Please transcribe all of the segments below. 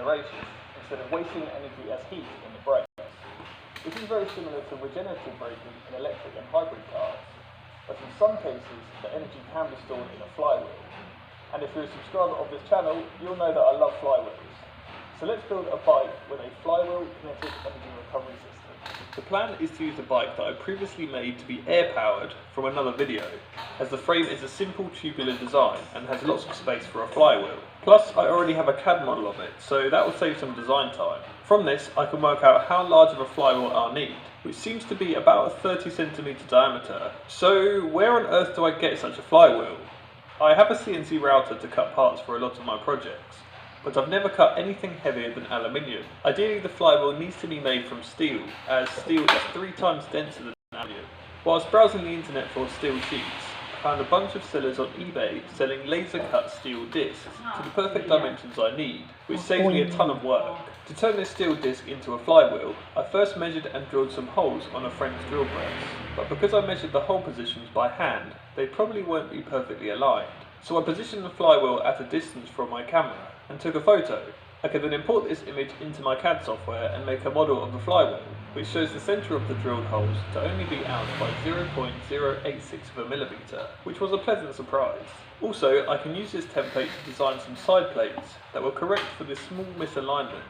acceleration, instead of wasting energy as heat in the brakes. This is very similar to regenerative braking in electric and hybrid cars, but in some cases the energy can be stored in a flywheel. And if you're a subscriber of this channel, you'll know that I love flywheels. So let's build a bike with a flywheel kinetic energy recovery system. The plan is to use a bike that I previously made to be air powered from another video, as the frame is a simple tubular design and has lots of space for a flywheel. Plus I already have a CAD model of it, so that will save some design time. From this I can work out how large of a flywheel I'll need, which seems to be about a 30 cm diameter. So where on earth do I get such a flywheel? I have a CNC router to cut parts for a lot of my projects, but I've never cut anything heavier than aluminium. Ideally the flywheel needs to be made from steel, as steel is 3 times denser than aluminium. Whilst browsing the internet for steel sheets, I found a bunch of sellers on eBay selling laser cut steel discs to the perfect dimensions I need, which saves me a ton of work. To turn this steel disc into a flywheel, I first measured and drilled some holes on a friend's drill press, but because I measured the hole positions by hand, they probably won't be perfectly aligned. So I positioned the flywheel at a distance from my camera and took a photo. I could then import this image into my CAD software and make a model of the flywheel, which shows the centre of the drilled holes to only be out by 0.086 of a millimetre, which was a pleasant surprise. Also, I can use this template to design some side plates that will correct for this small misalignment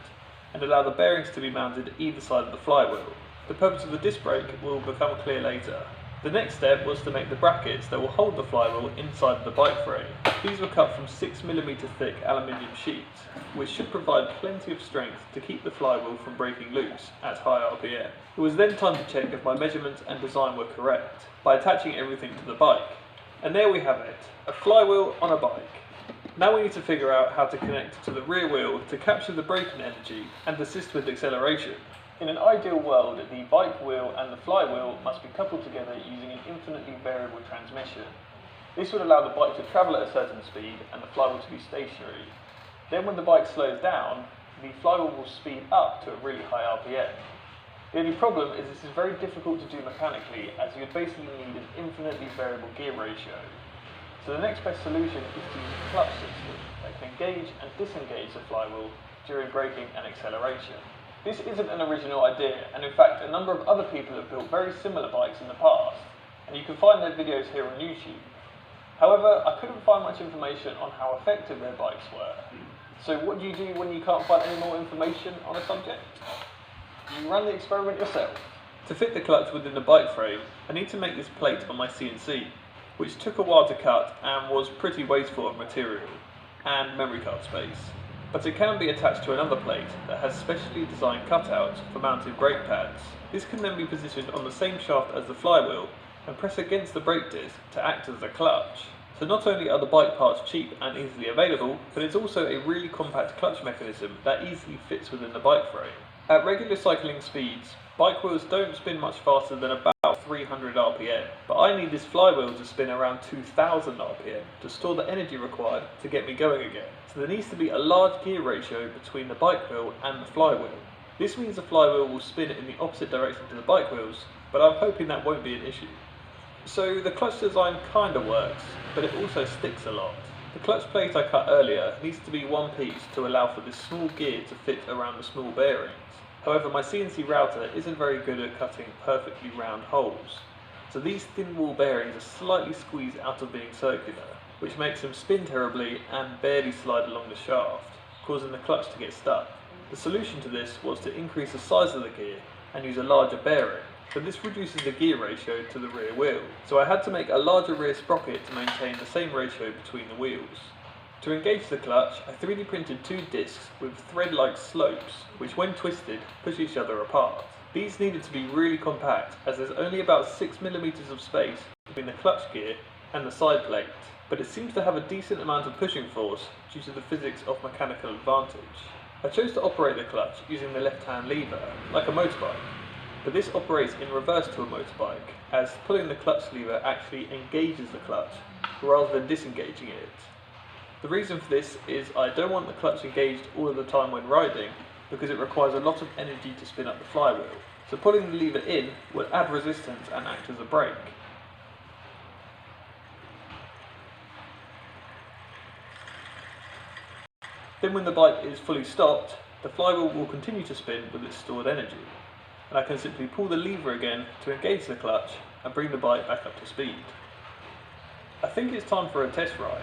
and allow the bearings to be mounted either side of the flywheel. The purpose of the disc brake will become clear later. The next step was to make the brackets that will hold the flywheel inside of the bike frame. These were cut from 6mm thick aluminium sheets, which should provide plenty of strength to keep the flywheel from breaking loose at high RPM. It was then time to check if my measurements and design were correct by attaching everything to the bike. And there we have it, a flywheel on a bike. Now we need to figure out how to connect to the rear wheel to capture the braking energy and assist with acceleration. In an ideal world, the bike wheel and the flywheel must be coupled together using an infinitely variable transmission. This would allow the bike to travel at a certain speed and the flywheel to be stationary. Then when the bike slows down, the flywheel will speed up to a really high RPM. The only problem is this is very difficult to do mechanically, as you would basically need an infinitely variable gear ratio. So the next best solution is to use a clutch system that can engage and disengage the flywheel during braking and acceleration. This isn't an original idea, and in fact a number of other people have built very similar bikes in the past, and you can find their videos here on YouTube. However, I couldn't find much information on how effective their bikes were. So what do you do when you can't find any more information on a subject? You run the experiment yourself. To fit the clutch within the bike frame, I need to make this plate on my CNC, which took a while to cut and was pretty wasteful of material and memory card space. But it can be attached to another plate that has specially designed cutouts for mounted brake pads. This can then be positioned on the same shaft as the flywheel and press against the brake disc to act as a clutch. So not only are the bike parts cheap and easily available, but it's also a really compact clutch mechanism that easily fits within the bike frame. At regular cycling speeds, bike wheels don't spin much faster than about 300 RPM, but I need this flywheel to spin around 2000 RPM to store the energy required to get me going again. So there needs to be a large gear ratio between the bike wheel and the flywheel. This means the flywheel will spin in the opposite direction to the bike wheels, but I'm hoping that won't be an issue. So the clutch design kinda works, but it also sticks a lot. The clutch plate I cut earlier needs to be one piece to allow for this small gear to fit around the small bearings. However, my CNC router isn't very good at cutting perfectly round holes, so these thin wall bearings are slightly squeezed out of being circular, which makes them spin terribly and barely slide along the shaft, causing the clutch to get stuck. The solution to this was to increase the size of the gear and use a larger bearing, but this reduces the gear ratio to the rear wheel, so I had to make a larger rear sprocket to maintain the same ratio between the wheels. To engage the clutch, I 3D printed 2 discs with thread-like slopes, which when twisted, push each other apart. These needed to be really compact, as there's only about 6mm of space between the clutch gear and the side plate, but it seems to have a decent amount of pushing force due to the physics of mechanical advantage. I chose to operate the clutch using the left-hand lever, like a motorbike, but this operates in reverse to a motorbike, as pulling the clutch lever actually engages the clutch, rather than disengaging it. The reason for this is I don't want the clutch engaged all of the time when riding, because it requires a lot of energy to spin up the flywheel, so pulling the lever in will add resistance and act as a brake. Then when the bike is fully stopped, the flywheel will continue to spin with its stored energy, and I can simply pull the lever again to engage the clutch and bring the bike back up to speed. I think it's time for a test ride.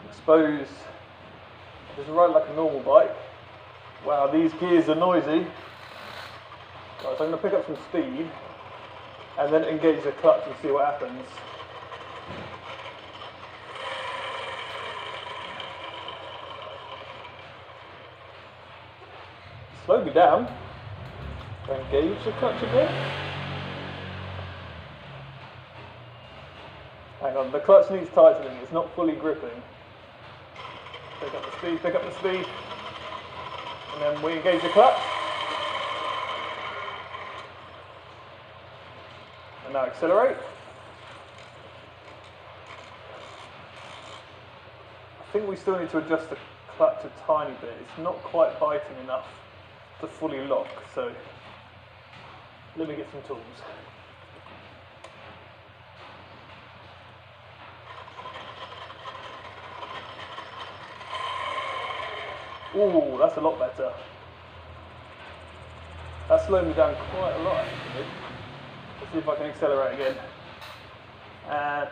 I suppose just ride like a normal bike. Wow, these gears are noisy. Right, so I'm going to pick up some speed and then engage the clutch and see what happens. Slow me down. Engage the clutch again. Hang on, the clutch needs tightening, it's not fully gripping. Pick up the speed, pick up the speed. And then we engage the clutch. And now accelerate. I think we still need to adjust the clutch a tiny bit. It's not quite biting enough to fully lock, so let me get some tools. Ooh, that's a lot better. That slowed me down quite a lot actually. Let's see if I can accelerate again. And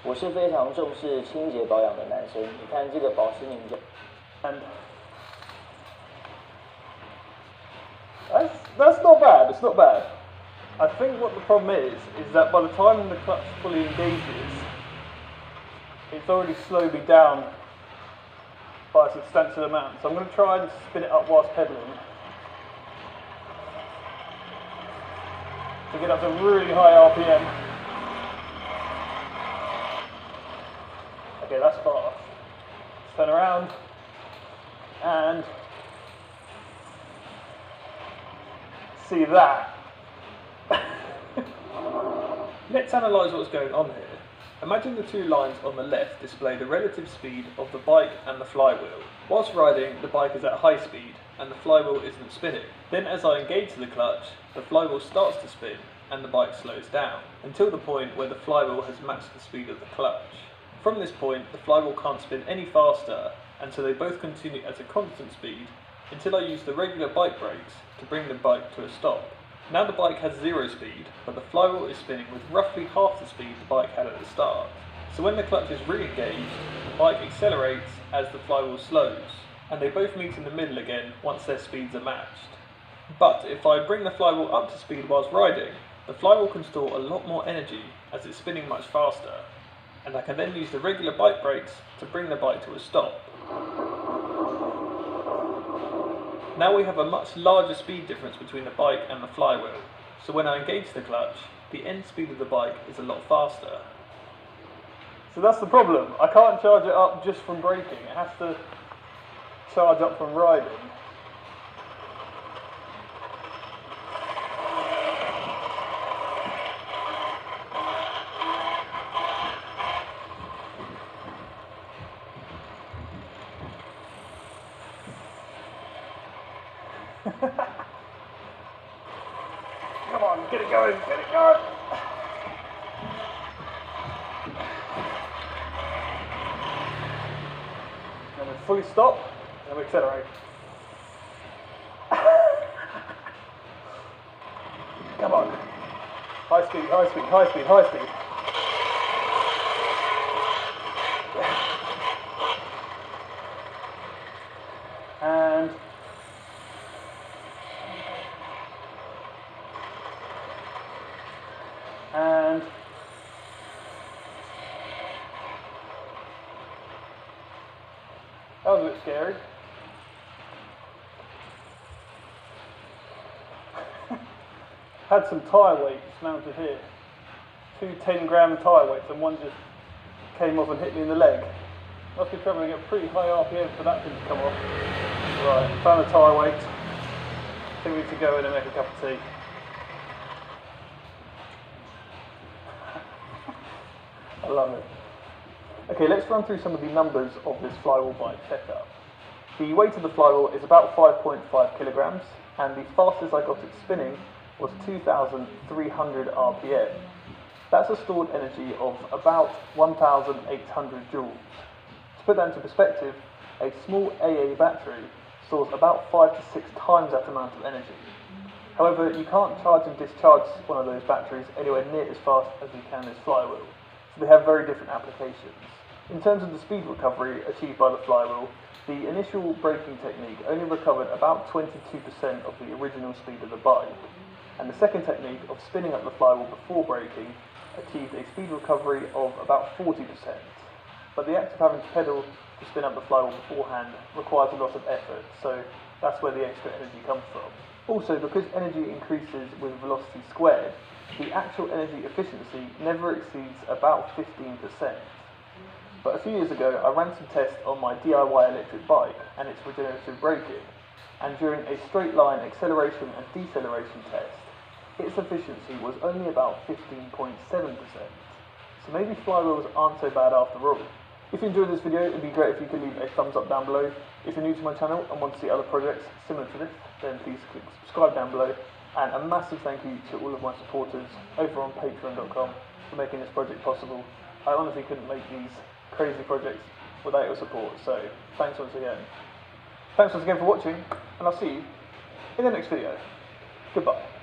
我是非常重视清洁保养的男生，你看这个保湿凝胶。And that's not bad, it's not bad. I think what the problem is that by the time the clutch fully engages, it's already slowed me down by a substantial amount. So I'm going to try and spin it up whilst pedalling to get up to really high RPM. Okay, that's fast. Turn around and see that. Let's analyse what's going on here. Imagine the two lines on the left display the relative speed of the bike and the flywheel. Whilst riding, the bike is at high speed and the flywheel isn't spinning. Then as I engage the clutch, the flywheel starts to spin and the bike slows down, until the point where the flywheel has matched the speed of the clutch. From this point, the flywheel can't spin any faster, and so they both continue at a constant speed until I use the regular bike brakes to bring the bike to a stop. Now the bike has 0 speed, but the flywheel is spinning with roughly half the speed the bike had at the start. So when the clutch is re-engaged, the bike accelerates as the flywheel slows, and they both meet in the middle again once their speeds are matched. But if I bring the flywheel up to speed whilst riding, the flywheel can store a lot more energy as it's spinning much faster, and I can then use the regular bike brakes to bring the bike to a stop. Now we have a much larger speed difference between the bike and the flywheel, so when I engage the clutch, the end speed of the bike is a lot faster. So that's the problem, I can't charge it up just from braking, it has to charge up from riding. Come on, get it going, get it going! Then we fully stop, and we accelerate. Come on. High speed, high speed, high speed, high speed. And that was a bit scary. Had some tyre weights mounted here. 2 10-gram tyre weights, and one just came off and hit me in the leg. Must be travelling at pretty high RPM for that thing to come off. Right, found the tyre weight. I think we need to go in and make a cup of tea. I love it. Okay, let's run through some of the numbers of this flywheel bike setup. The weight of the flywheel is about 5.5 kilograms, and the fastest I got it spinning was 2,300 RPM. That's a stored energy of about 1,800 joules. To put that into perspective, a small AA battery stores about 5 to 6 times that amount of energy. However, you can't charge and discharge one of those batteries anywhere near as fast as you can this flywheel, so they have very different applications. In terms of the speed recovery achieved by the flywheel, the initial braking technique only recovered about 22% of the original speed of the bike, and the second technique of spinning up the flywheel before braking achieved a speed recovery of about 40%. But the act of having to pedal to spin up the flywheel beforehand requires a lot of effort, so that's where the extra energy comes from. Also, because energy increases with velocity squared, the actual energy efficiency never exceeds about 15%. But a few years ago, I ran some tests on my DIY electric bike and its regenerative braking, and during a straight line acceleration and deceleration test, its efficiency was only about 15.7%. So maybe flywheels aren't so bad after all. If you enjoyed this video, it'd be great if you could leave a thumbs up down below. If you're new to my channel and want to see other projects similar to this, then please click subscribe down below. And a massive thank you to all of my supporters over on patreon.com for making this project possible. I honestly couldn't make these crazy projects without your support, so thanks once again. Thanks once again for watching, and I'll see you in the next video. Goodbye.